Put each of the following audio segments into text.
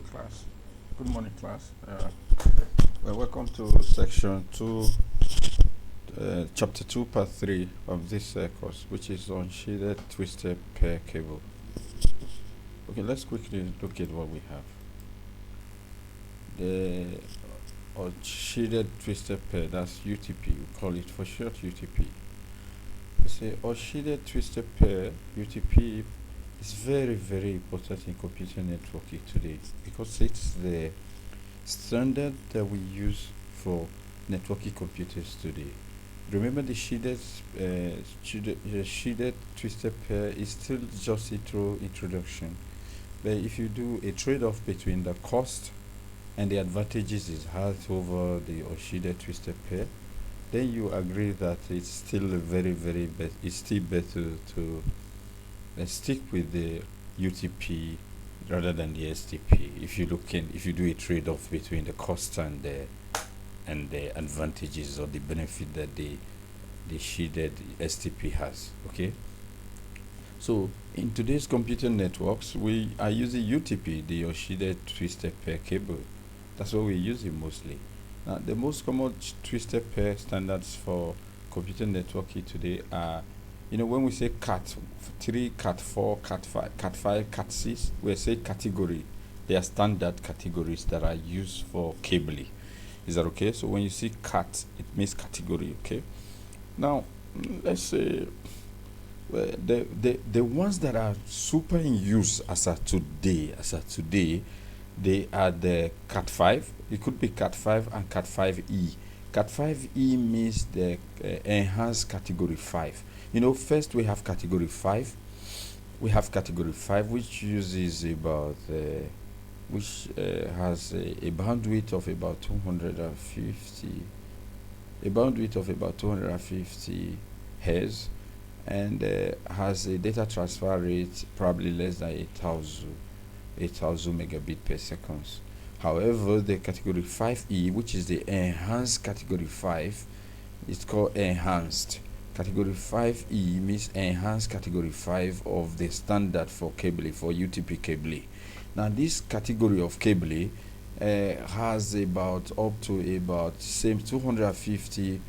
class. Good morning, class. Welcome to section 2, chapter 2, part 3 of this course, which is on shielded twisted pair cable. Okay, let's quickly look at what we have. The shielded twisted pair, that's UTP, we call it for short UTP. We say shielded twisted pair, UTP, is very, very important in computer networking today because it's the standard that we use for networking computers today. Remember, the shielded twisted pair is still just a introduction, but if you do a trade-off between the cost and the advantages it has over the shielded twisted pair, then you agree that it's still it's still better to stick with the UTP rather than the STP. If you do a trade-off between the cost and the advantages or the benefit that the shielded STP has. Okay. So in today's computer networks, we are using UTP, the shielded twisted pair cable. That's what we're using mostly. Now, the most common twisted pair standards for computer networking today are, when we say CAT3, CAT4, CAT5, CAT5, CAT6, we say category. They are standard categories that are used for cabling. Is that okay? So when you see CAT, it means category, okay? Now, let's say the ones that are super in use as of today, they are the CAT5. It could be CAT5 and CAT5e. CAT5e means the enhanced category 5. First we have category 5. We have category 5, which uses about which has a bandwidth of about 250 hertz, and has a data transfer rate probably less than 8,000 megabit per second. However, the category 5e, which is the enhanced category 5, it's called enhanced. Category 5e means enhanced category 5 of the standard for cabling, for UTP cabling. Now, this category of cabling has about up to about same 250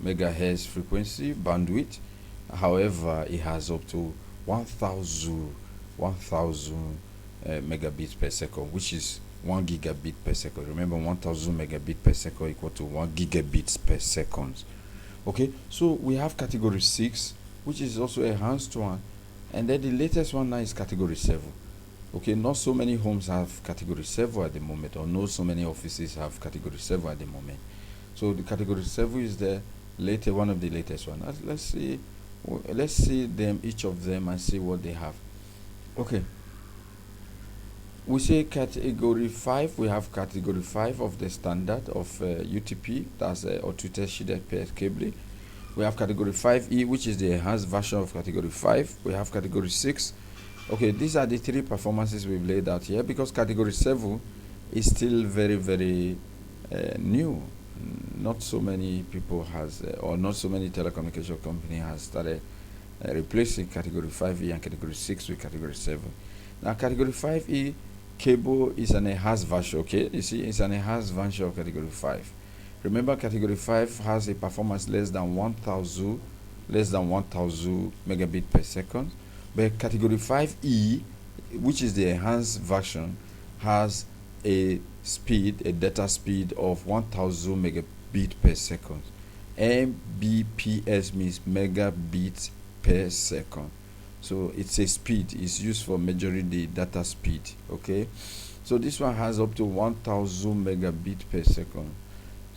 megahertz frequency bandwidth. However, it has up to 1,000 megabits per second, which is 1 gigabit per second. Remember, 1,000 megabit per second equal to 1 gigabits per second. Okay, so we have category 6, which is also a enhanced one, and then the latest one now is category 7. Okay, not so many homes have category 7 at the moment, or not so many offices have category 7 at the moment. So the category 7 is the later one of the latest one. Let's see them, each of them, and see what they have. Okay, we say category 5. We have category 5 of the standard of UTP, that's or twisted shielded pair cabling. We have category 5e, which is the enhanced version of category 5. We have category 6. Okay, these are the three performances we've laid out here, because category 7 is still very, very new. Not so many people or not so many telecommunication company has started replacing category 5e and category 6 with category 7. Now, category 5e cable is an enhanced version. Okay, you see, it's an enhanced version of category 5. Remember, category 5 has a performance less than 1,000 megabit per second, but category 5e, which is the enhanced version, has a data speed of 1,000 megabit per second. Mbps means megabit per second. So it's a speed. It's used for measuring the data speed. Okay, so this one has up to 1,000 megabit per second.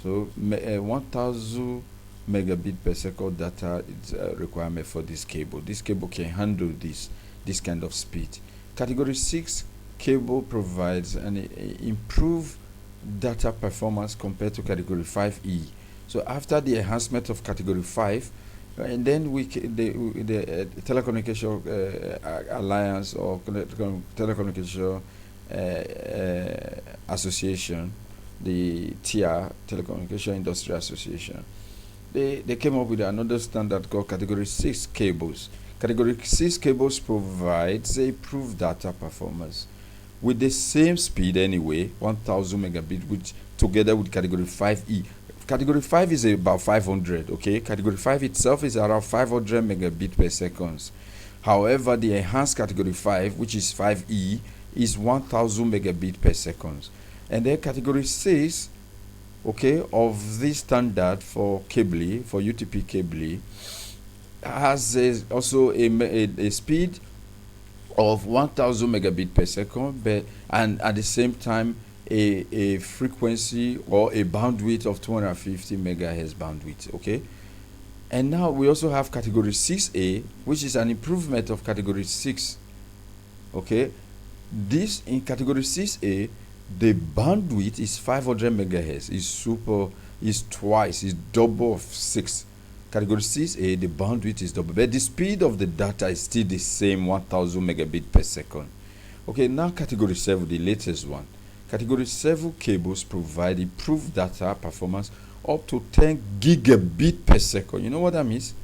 So 1,000 megabit per second data is a requirement for this cable. This cable can handle this kind of speed. Category 6 cable provides an improved data performance compared to category 5e. So after the enhancement of category 5, and then the telecommunication alliance or telecommunication association, the TIA, Telecommunication Industry Association, they came up with another standard called category 6 cables. Category 6 cables provides improved data performance with the same speed anyway, 1000 megabit, which together with category 5e. Category 5 is about 500, okay? Category 5 itself is around 500 megabit per second. However, the enhanced category 5, which is 5e, is 1000 megabit per second. And then category 6, okay, of this standard for cabling, for UTP cabling, has also a speed of 1000 megabit per second, but and at the same time a frequency or a bandwidth of 250 megahertz bandwidth. Okay, and now we also have category 6A, which is an improvement of category 6. Okay, this in category 6A, the bandwidth is 500 megahertz, is twice, is double of 6. Category 6A, the bandwidth is double, but the speed of the data is still the same, 1000 megabit per second. Okay, now category 7, the latest one. Category 7 cables provide improved data performance up to 10 gigabit per second. You know what that means?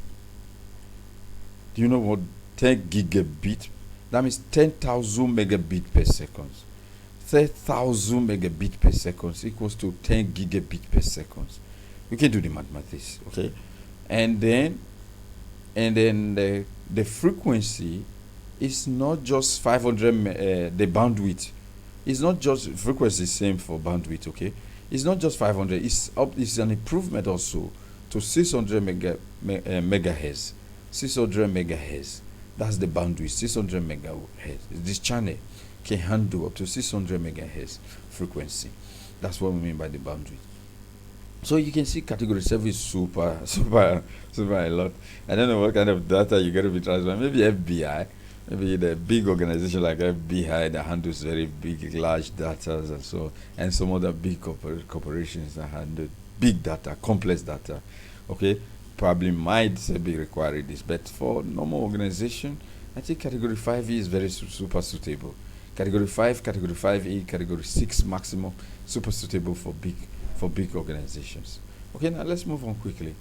Do you know what 10 gigabit? That means 10,000 megabit per second. 10,000 megabit per second equals to 10 gigabit per second. You can do the mathematics, okay? And then the frequency is not just 500, the bandwidth. It's not just frequency, same for bandwidth, okay? It's not just 500, it's an improvement also to 600 megahertz. 600 megahertz. That's the bandwidth, 600 megahertz. This channel can handle up to 600 megahertz frequency. That's what we mean by the bandwidth. So you can see category 7 is super a lot. I don't know what kind of data you're going to be transferring. Maybe FBI, maybe the big organization like FBI that handles very big, large data and so, and some other big corporations that handle big data, complex data. Okay, probably might be requiring this, but for normal organization, I think category 5E is very super suitable. Category 5, category 5E, category 6 maximum, super suitable for big organizations. Okay, now let's move on quickly.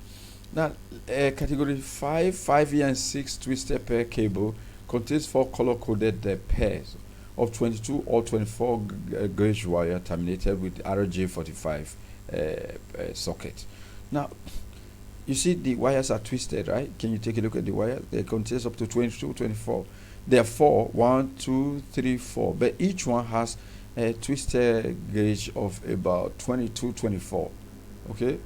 Now, category 5, 5E and 6 twisted pair cable contains 4 color-coded pairs of 22 or 24 gauge wire terminated with RJ45 socket. Now, you see the wires are twisted, right? Can you take a look at the wire? They contains up to 22, 24. There are 4, 1, 2, 3, 4, but each one has a twisted gauge of about 22, 24. Okay,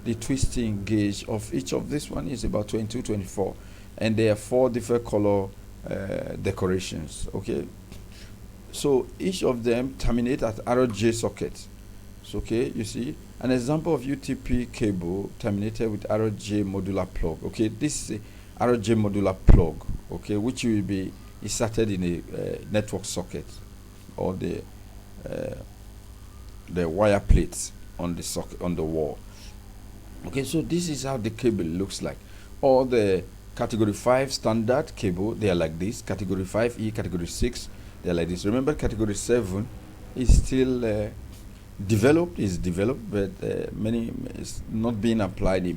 the twisting gauge of each of this one is about 22, 24, and there are 4 different color decorations. Okay, so each of them terminate at RJ sockets. So, okay, you see an example of UTP cable terminated with RJ modular plug. Okay, this is a RJ modular plug. Okay, which will be inserted in a network socket or the wire plates on the socket on the wall. Okay, so this is how the cable looks like. All the category 5 standard cable, they are like this. Category 5E, category 6, they are like this. Remember, category 7 is still developed, but many is not being applied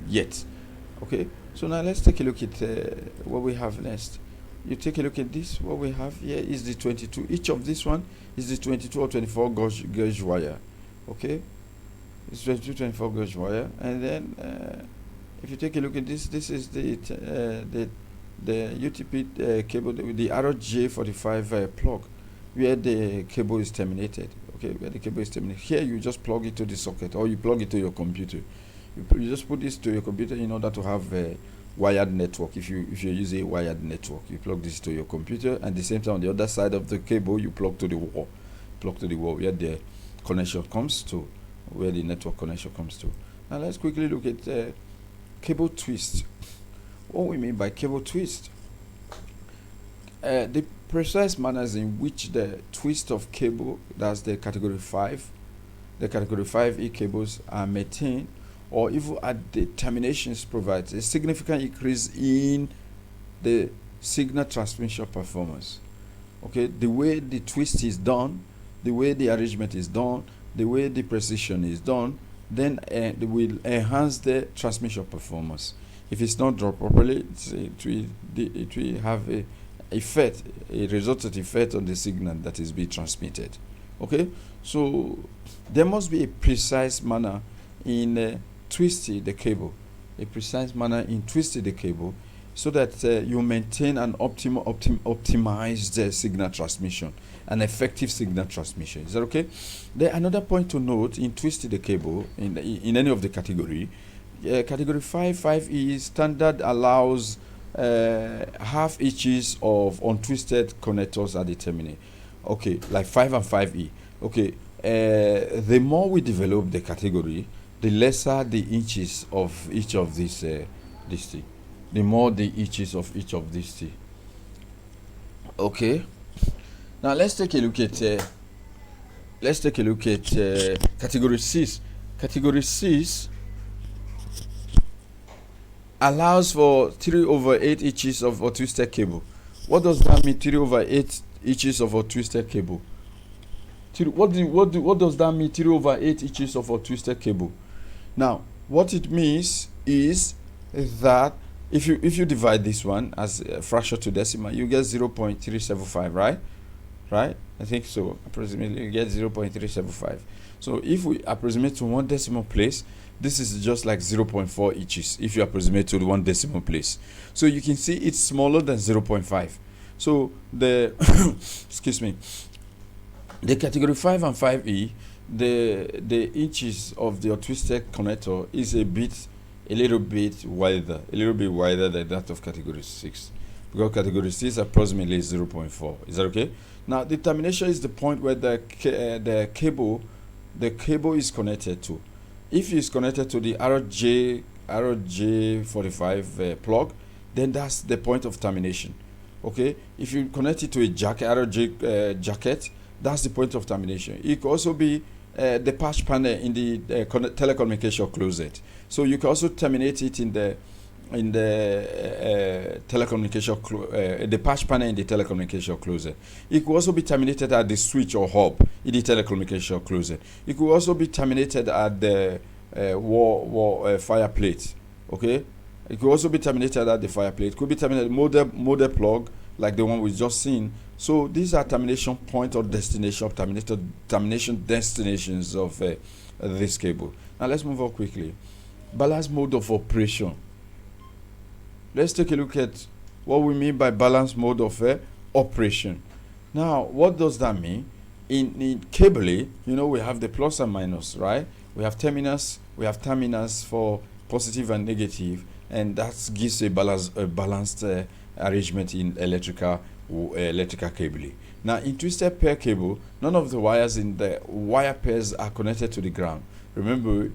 yet. Okay, so now let's take a look at what we have next. You take a look at this. What we have here is the 22. Each of this one is the 22 or 24 gauge wire. Okay, it's 22, 24 gauge wire, and then if you take a look at this, this is the UTP cable with the RJ45 plug, where the cable is terminated. Okay, where the cable is terminated. Here you just plug it to the socket, or you plug it to your computer. You just put this to your computer in order to have a wired network. If you use a wired network, you plug this to your computer, and at the same time on the other side of the cable you plug to the wall. Where the connection comes to, where the network connection comes to. Now let's quickly look at cable twist. What we mean by cable twist? The precise manners in which the twist of cable, that's the category 5, the category 5E cables are maintained, or even at the terminations, provides a significant increase in the signal transmission performance. Okay, the way the twist is done, the way the arrangement is done, the way the precision is done, then they will enhance the transmission performance. If it's not drawn properly, it will have a resultant effect on the signal that is being transmitted. Okay, so there must be a precise manner in twisting the cable, so that you maintain an optimized signal transmission, an effective signal transmission. Is that okay? Then another point to note in twisting the cable in any of the category, category 5e standard allows half inches of untwisted connectors at the terminal. Okay, like 5 and 5e. Okay, the more we develop the category, the lesser the inches of each of these this thing. The more the inches of each of these things. Okay. Now let's take a look at category 6. Category 6 allows for 3/8 inches of a twisted cable. What does that mean? 3/8 inches of a twisted cable. What does that mean? 3/8 inches of a twisted cable. Now, what it means is that if you divide this one as a fraction to decimal, you get 0.375, right? Right? I think so. Approximately, you get 0.375. So if we approximate to one decimal place, this is just like 0.4 inches if you approximate to the one decimal place. So you can see it's smaller than 0.5. So the excuse me, the category 5 and 5e, the inches of the twisted connector is a little bit wider than that of category 6, because category 6 approximately 0.4. Is that okay? Now the termination is the point where the cable is connected to. If it's connected to the RJ45 plug, then that's the point of termination. Okay, if you connect it to a RJ jacket, that's the point of termination. It could also be the patch panel in the telecommunication closet. So you can also terminate it in the telecommunication the patch panel in the telecommunication closet. It could also be terminated at the switch or hub in the telecommunication closet. It could also be terminated at the fire plate. Okay, it could also be terminated at the fire plate. It could be terminated model plug like the one we just seen. So these are termination point or destination, termination destinations of this cable. Now let's move on quickly. Balanced mode of operation. Let's take a look at what we mean by balanced mode of operation. Now, what does that mean? In cabling, we have the plus and minus, right? We have terminals for positive and negative, and that gives a balanced arrangement in electrical cabling. Now, in twisted pair cable, none of the wires in the wire pairs are connected to the ground. Remember,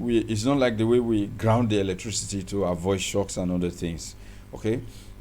it's not like the way we ground the electricity to avoid shocks and other things. Okay,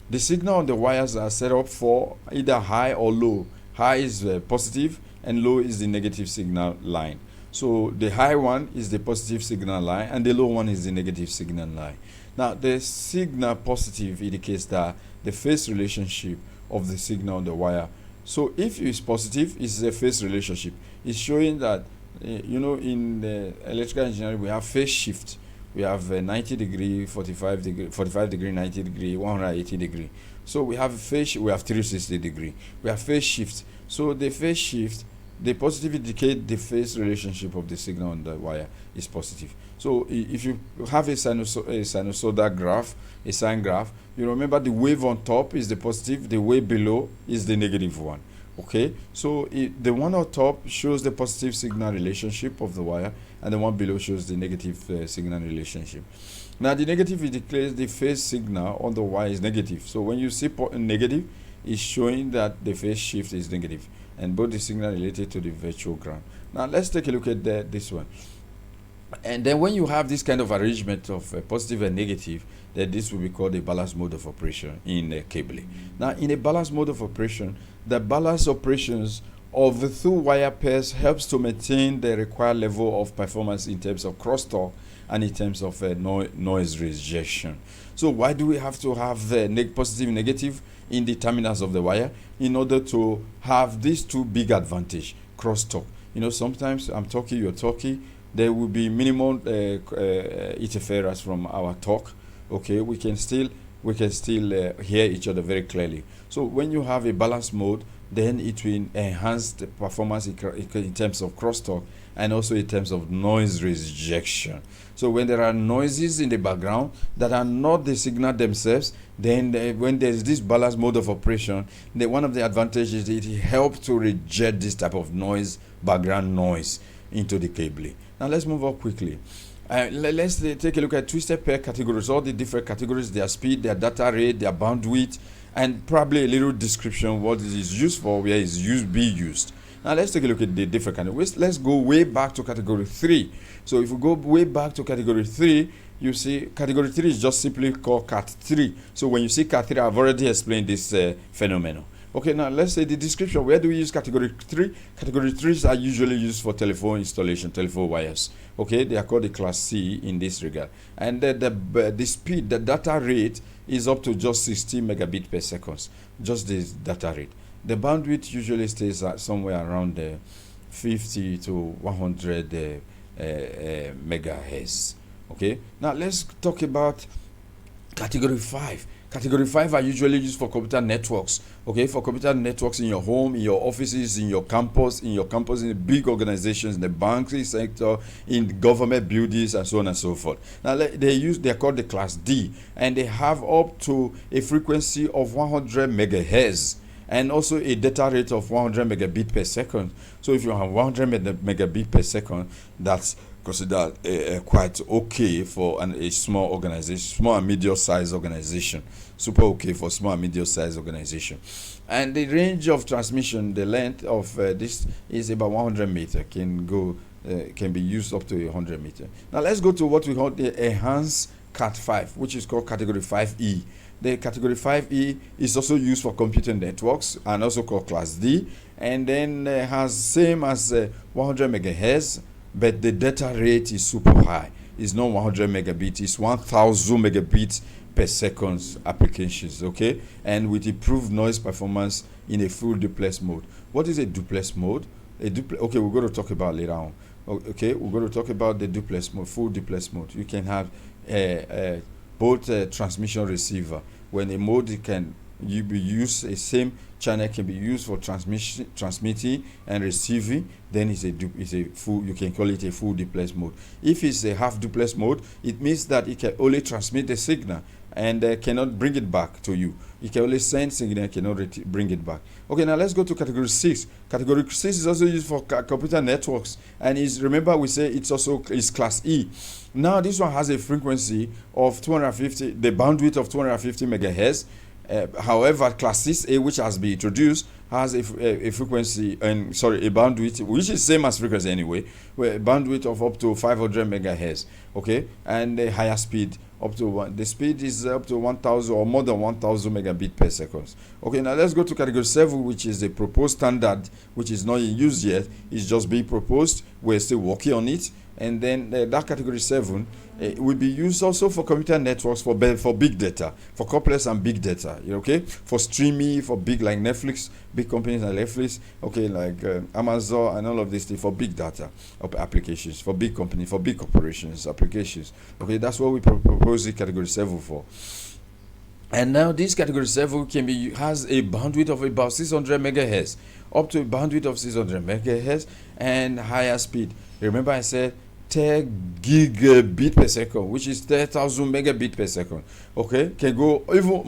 the signal on the wires are set up for either high or low. High is positive and low is the negative signal line. So the high one is the positive signal line and the low one is the negative signal line. Now the signal positive indicates that the phase relationship of the signal on the wire. So if it's positive, it's a phase relationship. It's showing that in the electrical engineering we have phase shift. We have 90 degree, 45 degree, 90 degree, 180 degree. So we have we have 360 degree. We have phase shift. So the phase shift, the positive indicate the phase relationship of the signal on the wire is positive. So if you have a sinusoidal graph, a sine graph, you remember the wave on top is the positive, the wave below is the negative one. Okay, so the one on top shows the positive signal relationship of the wire, and the one below shows the negative signal relationship. Now the negative indicates the phase signal on the wire is negative. So when you see negative, it's showing that the phase shift is negative, and both the signal related to the virtual ground. Now let's take a look at this one. And then when you have this kind of arrangement of positive and negative, then this will be called a balanced mode of operation in cabling. Now in a balanced mode of operation, the balanced operations of the two wire pairs helps to maintain the required level of performance in terms of crosstalk and in terms of noise rejection. So why do we have to have positive and negative in the terminals of the wire? In order to have these two big advantage, crosstalk. Sometimes I'm talking, you're talking, there will be minimum interference from our talk, Okay, we can still hear each other very clearly. So when you have a balanced mode, then it will enhance the performance in terms of crosstalk and also in terms of noise rejection. So when there are noises in the background that are not the signal themselves, then when there is this balanced mode of operation, one of the advantages is it helps to reject this type of noise, background noise, into the cabling. Now let's move on quickly. Let's take a look at twisted pair categories, all the different categories, their speed, their data rate, their bandwidth, and probably a little description what it is used for, where it's used. Now let's take a look at the different categories. Let's go way back to category 3. So if we go way back to category 3, you see category 3 is just simply called CAT3. So when you see CAT3, I've already explained this phenomenon. Okay, now let's say the description. Where do we use category 3? Category 3s are usually used for telephone installation, telephone wires. Okay, they are called the class C in this regard. And the speed, the data rate is up to just 60 megabit per second. Just this data rate. The bandwidth usually stays at somewhere around 50 to 100 megahertz. Okay, now let's talk about category 5. Category 5 are usually used for computer networks. Okay, for computer networks in your home, in your offices, in your campus, in the big organizations, in the banking sector, in government buildings, and so on and so forth. Now they are called the class D, and they have up to a frequency of 100 megahertz and also a data rate of 100 megabit per second. So if you have 100 megabit per second, that's considered quite okay for a small organization, small and medium-sized organization. Super okay for small and medium-sized organization. And the range of transmission, the length of this is about 100 meter. Can be used up to 100 meter. Now let's go to what we call the enhanced CAT5, which is called category 5e. The category 5e is also used for computer networks and also called class D, and then has same as 100 megahertz, but the data rate is super high. It's not 100 megabit, it's 1000 megabits per second applications, okay? And with improved noise performance in a full duplex mode. What is a duplex mode? Okay, we're going to talk about later on. Okay, we're going to talk about the duplex mode, full duplex mode. You can have both transmission receiver. When a mode can be used, a same channel can be used for transmitting and receiving, then it's a full, you can call it a full duplex mode. If it's a half duplex mode, it means that it can only transmit the signal and cannot bring it back to you. It can only send signal, cannot bring it back. Okay, now let's go to category 6. Category 6 is also used for computer networks, and remember we say it's also is class E. Now this one has a frequency of 250, the bandwidth of 250 megahertz. However, class 6A, which has been introduced, has a frequency a bandwidth which is same as frequency anyway, where a bandwidth of up to 500 megahertz. Okay, and a higher speed up to the speed is up to 1000 or more than 1000 megabit per second. Okay, now let's go to category 7, which is the proposed standard, which is not in use yet. It's just being proposed. We're still working on it. And then that category 7 will be used also for computer networks for big data, for complex and big data, okay? For streaming, for big like Netflix, big companies like Netflix, okay, like Amazon and all of this thing, for big data applications, for big companies, for big corporations applications. Okay, that's what we propose the category 7 for. And now this category 7 has a bandwidth of about 600 megahertz, up to a bandwidth of 600 megahertz and higher speed. Remember I said 10 gigabit per second, which is 10,000 megabit per second. Okay, can go even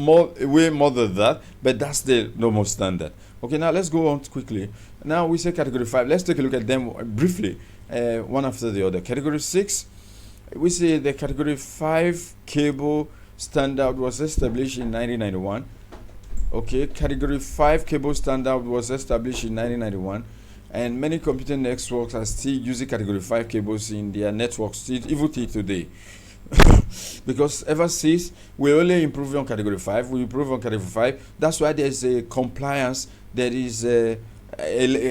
way more than that, but that's the normal standard. Okay, now let's go on quickly. Now we say category 5. Let's take a look at them briefly, one after the other. Category 6, we say the category 5 cable standard was established in 1991. Okay, category 5 cable standard was established in 1991. And many computer networks are still using category 5 cables in their networks, even till today. Because ever since we only improve on category 5, we improve on category 5. That's why there's a compliance, there is a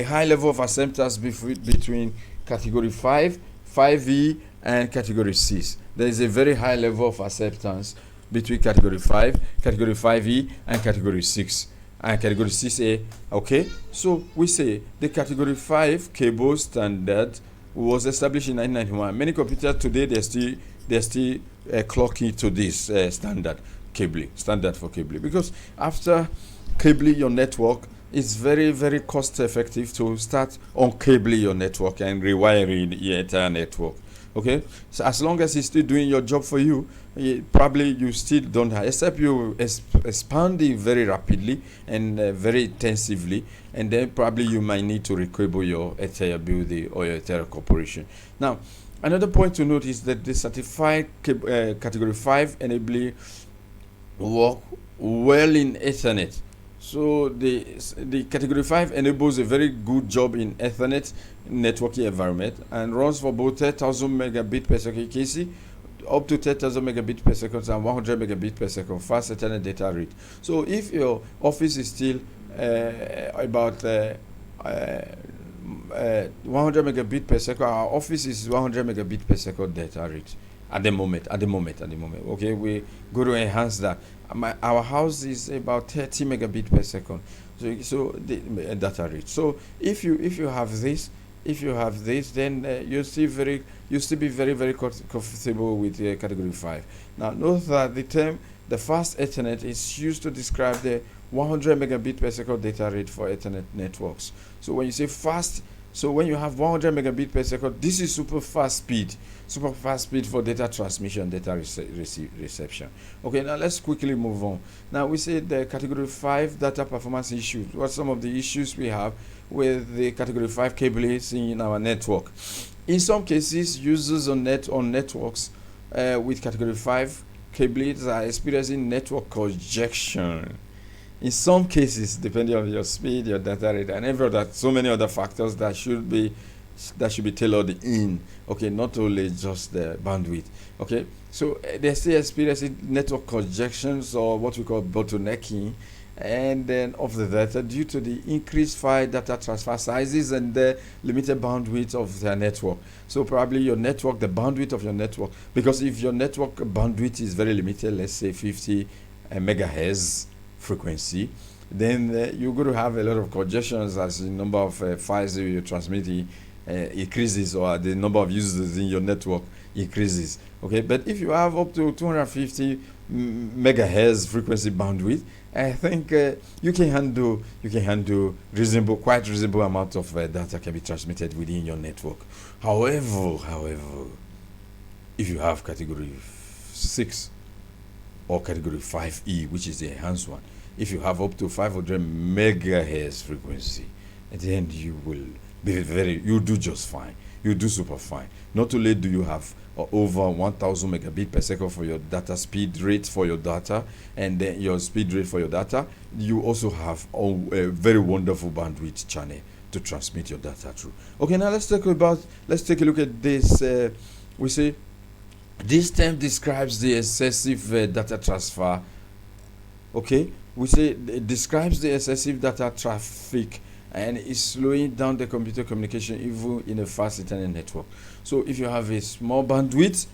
high level of acceptance between category 5, 5E, and category 6. There is a very high level of acceptance between category 5, category 5E, and category 6. And category 6A. Okay, so we say the category 5 cable standard was established in 1991. Many computers today they're still they're still clocking to this standard for cabling, because after cabling your network, it's very, very cost effective to start uncabling your network and rewiring your entire network. Okay, so as long as it's still doing your job for you, probably you still don't have, except you expanding very rapidly and very intensively, and then probably you might need to recable your entire building or your entire corporation. Now, another point to note is that the certified category 5 enabling work well in Ethernet. So the category 5 enables a very good job in Ethernet networking environment and runs for both 10,000 megabit per second KC up to 10,000 megabit per second and 100 megabit per second fast Ethernet data rate. So if your office is still about 100 megabit per second, our office is 100 megabit per second data rate at the moment. Okay, we go to enhance that. Our house is about 30 megabit per second, so the data rate. So if you have this, then you'll still be very, very comfortable with category 5. Now note that the term the fast Ethernet is used to describe the 100 megabit per second data rate for Ethernet networks. So when you say fast, so when you have 100 megabit per second, this is super fast speed for data transmission, data reception. Okay, now let's quickly move on. Now we say the category 5 data performance issues. What are some of the issues we have with the category 5 cables in our network? In some cases, users on networks with category 5 cables are experiencing network congestion. In some cases, depending on your speed, your data rate, and so many other factors that should be tailored in. Okay, not only just the bandwidth. Okay, so they still experiencing network congestions, or what we call bottlenecking, and then of the data due to the increased file data transfer sizes and the limited bandwidth of their network. So probably your network, the bandwidth of your network, because if your network bandwidth is very limited, let's say 50 megahertz frequency, then you're going to have a lot of congestions as the number of files that you're transmitting increases, or the number of users in your network increases. Okay, but if you have up to 250 megahertz frequency bandwidth, I think you can handle quite reasonable amount of data can be transmitted within your network. However, if you have category 6 or category 5e, which is the enhanced one, if you have up to 500 megahertz frequency, then you will be you do just fine. You do super fine. Not only do you have over 1000 megabit per second for your data speed rate for your data, and then your speed rate for your data, you also have a very wonderful bandwidth channel to transmit your data through. Okay, now let's take a look at this. We say this term describes the excessive data transfer. Okay, we say it describes the excessive data traffic and is slowing down the computer communication even in a fast internet network. So if you have a small bandwidth,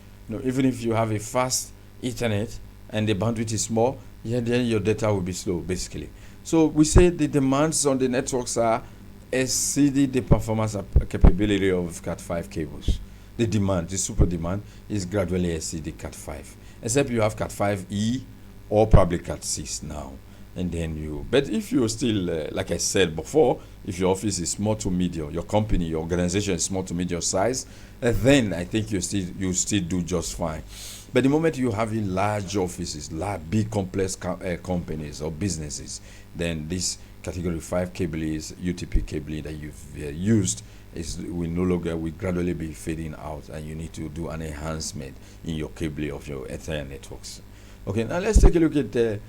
even if you have a fast internet and the bandwidth is small, then your data will be slow, basically. So we say the demands on the networks are exceeding the performance capability of CAT5 cables. The super demand is gradually exceeding CAT5, except you have CAT5e or probably CAT6 now. And then but if you're still, like I said before, if your office is small to medium, your company, your organization is small to medium size, then I think you still do just fine. But the moment you have in large offices, big complex companies or businesses, then this category 5 cabling, UTP cabling that you've used will gradually be fading out, and you need to do an enhancement in your cabling of your entire networks. Okay, now let's take a look at the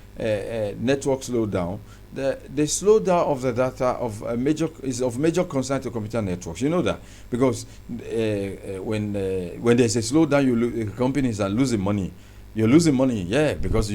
network slowdown. The slowdown of the data is of major concern to computer networks. You know that because when there's a slowdown, companies are losing money. You're losing money, yeah, because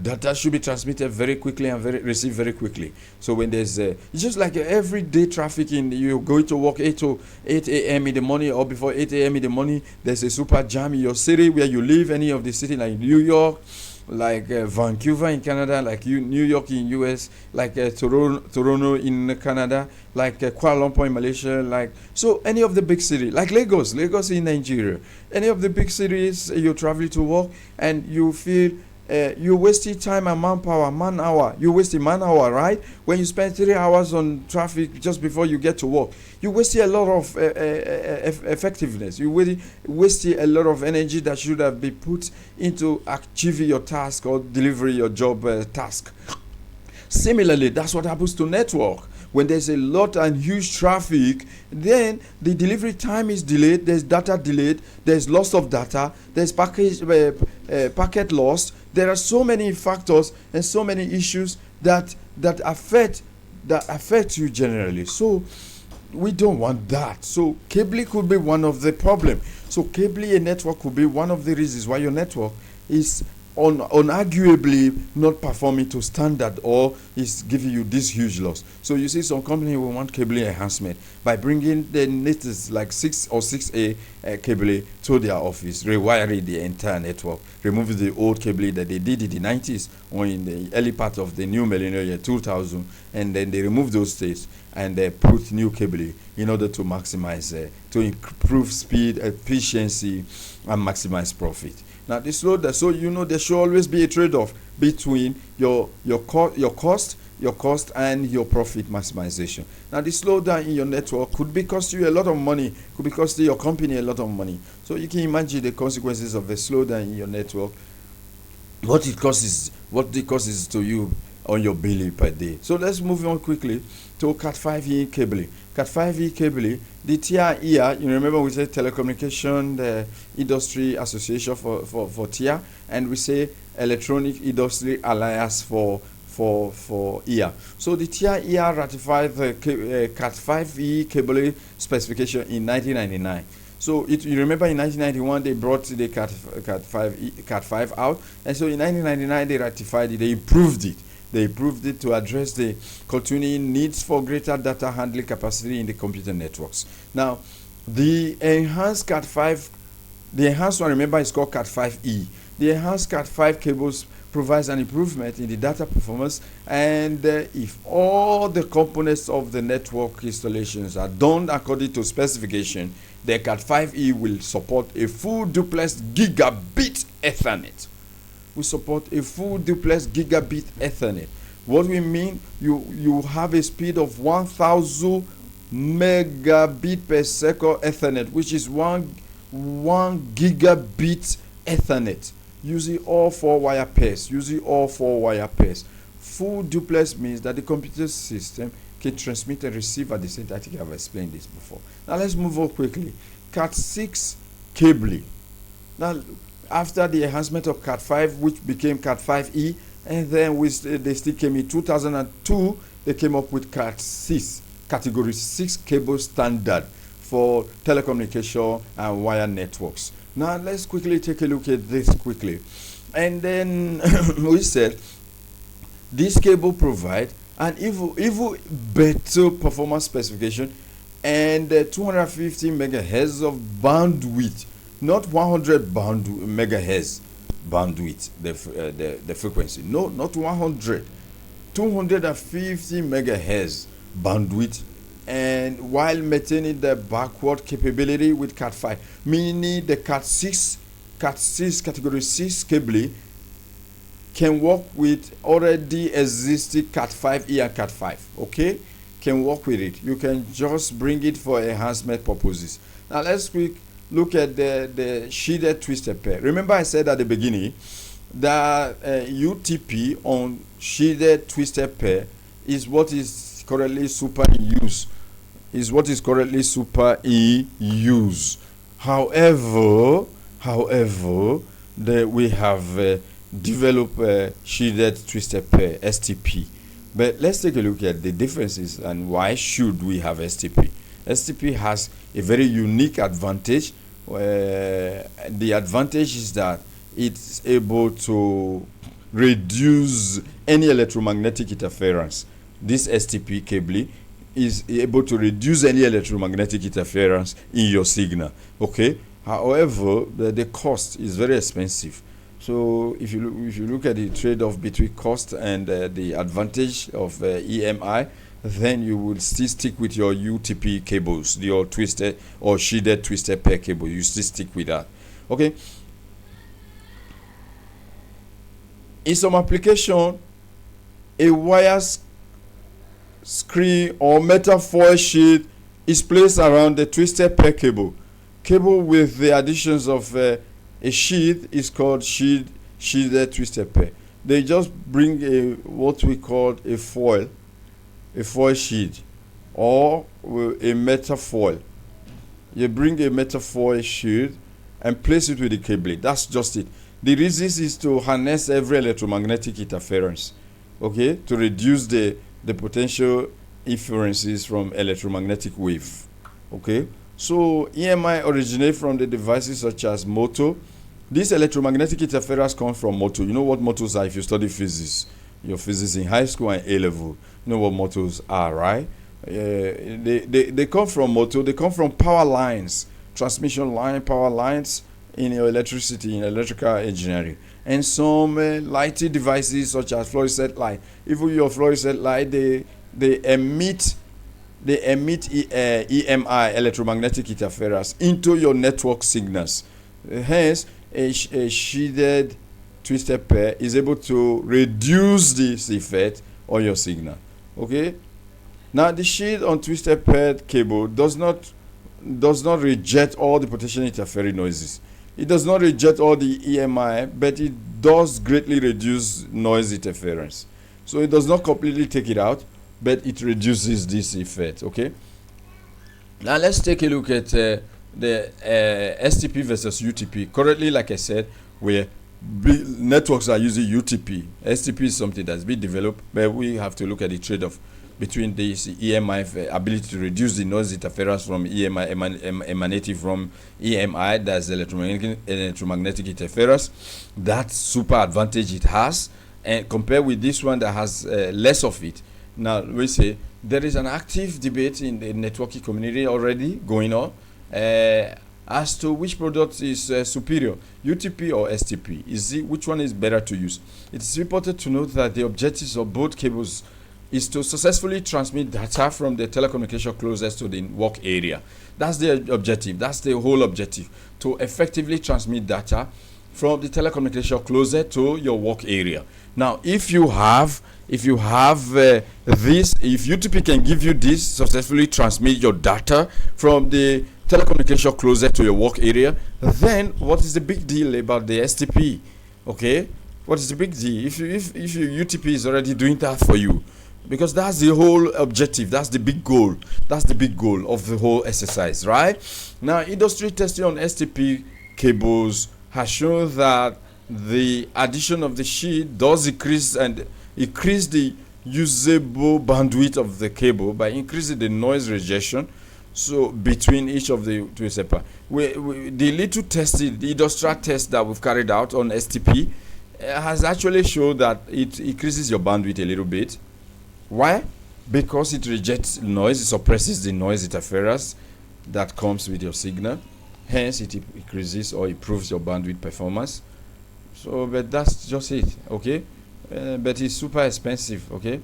data should be transmitted very quickly and received very quickly. So when there's it's just like everyday traffic you go to work 8 a.m. in the morning, or before 8 a.m. in the morning, there's a super jam in your city where you live, any of the city like New York, like Vancouver in Canada, like New York in US, like Toronto in Canada, like Kuala Lumpur in Malaysia, like so any of the big cities, like Lagos in Nigeria, any of the big cities you travel to work and you feel you wasted time and man hour. You wasted man hour, right? When you spend 3 hours on traffic just before you get to work, you wasted a lot of effectiveness. You wasted a lot of energy that should have been put into achieving your task or delivering your job task. Similarly, that's what happens to network. When there's a lot and huge traffic, then the delivery time is delayed, there's data delayed, there's loss of data, there's packet lost. There are so many factors and so many issues that affect you generally. So we don't want that. So cabling could be one of the problem. So cabling a network could be one of the reasons why your network is unarguably not performing to standard or is giving you this huge loss. So you see some company will want cabling enhancement by bringing the latest like 6 or 6A cabling to their office, rewiring the entire network, remove the old cabling that they did in the 90s or in the early part of the new millennium year 2000, and then they remove those states and they put new cabling in order to maximize, to improve speed, efficiency, and maximize profit. Now the slowdown, so you know there should always be a trade-off between your cost and your profit maximization. Now the slowdown in your network could be cost you a lot of money, could be costing your company a lot of money. So you can imagine the consequences of a slowdown in your network, what the cost is to you on your billing per day. So let's move on quickly to CAT5e cabling. CAT5e cabling, the TIA, you remember we said Telecommunication the Industry Association for TIA, and we say Electronic Industry Alliance for EA. So the TIA ratified the CAT5e cabling specification in 1999. So you remember in 1991 they brought the CAT5 out, and so in 1999 they ratified it, they improved it. They improved it to address the continuing needs for greater data handling capacity in the computer networks. Now, the enhanced CAT5, the enhanced one, remember, is called CAT5e. The enhanced CAT5 cables provides an improvement in the data performance, and if all the components of the network installations are done according to specification, the CAT5e will support a full duplex gigabit Ethernet. We support a full duplex gigabit Ethernet. What we mean, you have a speed of 1000 megabit per second Ethernet, which is one gigabit Ethernet, using all 4 wire pairs. Full duplex means that the computer system can transmit and receive at the same time. I think I've explained this before. Now let's move on quickly. CAT6 cabling. Now, after the enhancement of CAT5, which became CAT5e, and then they still came in 2002, they came up with CAT6, category 6 cable standard for telecommunication and wire networks. Now let's quickly take a look at this quickly. And then we said this cable provide an even better performance specification and 250 megahertz of bandwidth, not 100 megahertz bandwidth, the frequency. No, not 100. 250 megahertz bandwidth, and while maintaining the backward capability with CAT5, meaning the CAT6 category 6 cabling can work with already existing CAT5e and CAT5. Okay, can work with it. You can just bring it for enhancement purposes. Now let's look at the shielded twisted pair. Remember I said at the beginning that UTP on shielded twisted pair is what is currently super in use. However, we have developed shielded twisted pair (STP). But let's take a look at the differences and why should we have STP. STP has a very unique advantage. The advantage is that it's able to reduce any electromagnetic interference. This STP cabling is able to reduce any electromagnetic interference in your signal. Okay. However, the cost is very expensive. So if you look at the trade-off between cost and the advantage of EMI, then you will still stick with your UTP cables, your twisted or shielded twisted pair cable. You still stick with that. Okay. In some application, a wire screen or metal foil sheet is placed around the twisted pair cable. Cable with the additions of a sheath is called shielded twisted pair. They just bring what we call a foil sheet or a metal foil. You bring a metal foil sheet and place it with the cabling. That's just it. The reason is to harness every electromagnetic interference, okay, to reduce the potential inferences from electromagnetic wave. Okay, so EMI originate from the devices such as motor. This electromagnetic interference comes from motor. You know what motors are if you study physics, your physics in high school and A level. You know what motors are, right? They come from motor. They come from power lines, transmission line, power lines in your electricity, in electrical engineering, and some lighting devices such as fluorescent light. Even your fluorescent light, they emit EMI, electromagnetic interference, into your network signals. Hence, a shielded twisted pair is able to reduce this effect on your signal. Okay. Now, the shield on twisted pair cable does not reject all the potential interfering noises. It does not reject all the EMI, but it does greatly reduce noise interference. So it does not completely take it out, but it reduces this effect. Okay. Now let's take a look at the STP versus UTP. Currently, like I said, where networks are using UTP. STP is something that's been developed, but we have to look at the trade-off between this EMI ability to reduce the noise interference from EMI emanating from EMI, that's electromagnetic interference. That super advantage it has, and compared with this one that has less of it. Now we say there is an active debate in the networking community already going on as to which product is superior, UTP or STP. Which one is better to use? It is important to note that the objectives of both cables is to successfully transmit data from the telecommunication closest to the work area. That's the objective. That's the whole objective, to effectively transmit data from the telecommunication closer to your work area. Now, if you have this, if UTP can give you this, successfully transmit your data from the telecommunication closer to your work area, then what is the big deal about the STP? Okay, what is the big deal if your UTP is already doing that for you? Because that's the whole objective. That's the big goal. That's the big goal of the whole exercise, right? Now, industry testing on STP cables has shown that the addition of the sheet does increase the usable bandwidth of the cable by increasing the noise rejection. So between each of the two separate, the little testing, the industrial test that we've carried out on STP has actually shown that it increases your bandwidth a little bit. Why? Because it rejects noise, it suppresses the noise interference that comes with your signal. Hence, it increases or improves your bandwidth performance. So, but that's just it, okay? But it's super expensive, okay?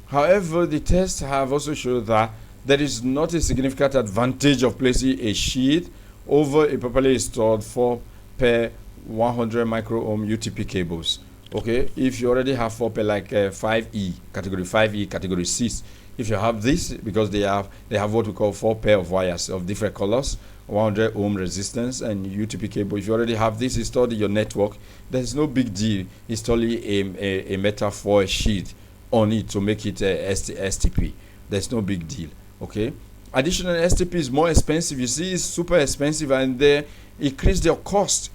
However, the tests have also shown that there is not a significant advantage of placing a sheet over a properly installed 4 pair 100 micro ohm UTP cables. Okay, if you already have 4 pair like 5E, category 5E, category 6, if you have this, because they have what we call 4 pair of wires of different colors, 100 ohm resistance and UTP cable. If you already have this installed in your network, there's no big deal installing a metal foil sheet on it to make it STP. There's no big deal. Okay. Additional STP is more expensive. You see, it's super expensive, and they increase their cost.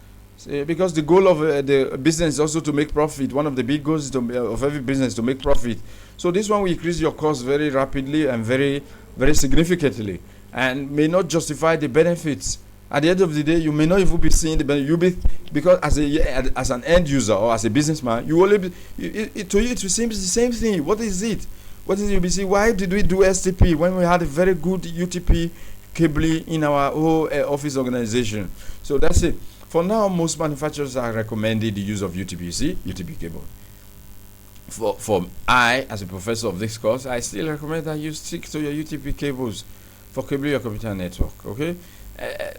Because the goal of the business is also to make profit. One of the big goals is of every business to make profit. So this one will increase your cost very rapidly and very, very significantly, and may not justify the benefits. At the end of the day, you may not even be seeing the benefit. Because as an end user or as a businessman, you will to you it seems the same thing. What is it? What is UBC? Why did we do STP when we had a very good UTP cabling in our whole office organization? So that's it. for now, most manufacturers are recommending the use of UTP. You see, UTP cable. For I, as a professor of this course, I still recommend that you stick to your UTP cables for cabling your computer network. Okay,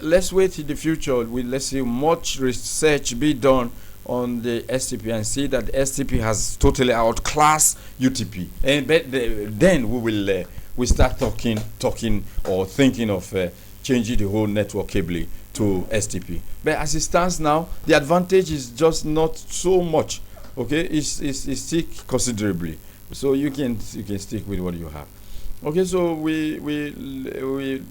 let's wait in the future. Let's see much research be done on the STP and see that STP has totally outclassed UTP, and then we start talking or thinking of changing the whole network cabling to STP. But as it stands now, the advantage is just not so much. Okay, it's stick considerably, so you can stick with what you have. Okay, so the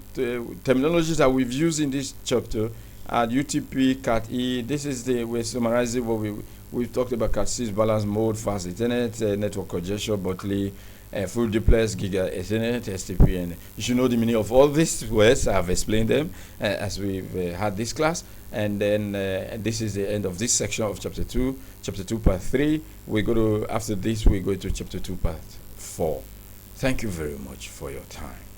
terminologies that we've used in this chapter are UTP, CAT5e. This is we're summarizing what we've talked about: CAT6 balance mode, fast Ethernet, network congestion, Botley, full duplex, giga Ethernet, STP, and you should know the meaning of all these words. I have explained them as we've had this class. And then this is the end of this section of chapter 2. Chapter 2 part 3. After this we go to chapter 2 part 4. Thank you very much for your time.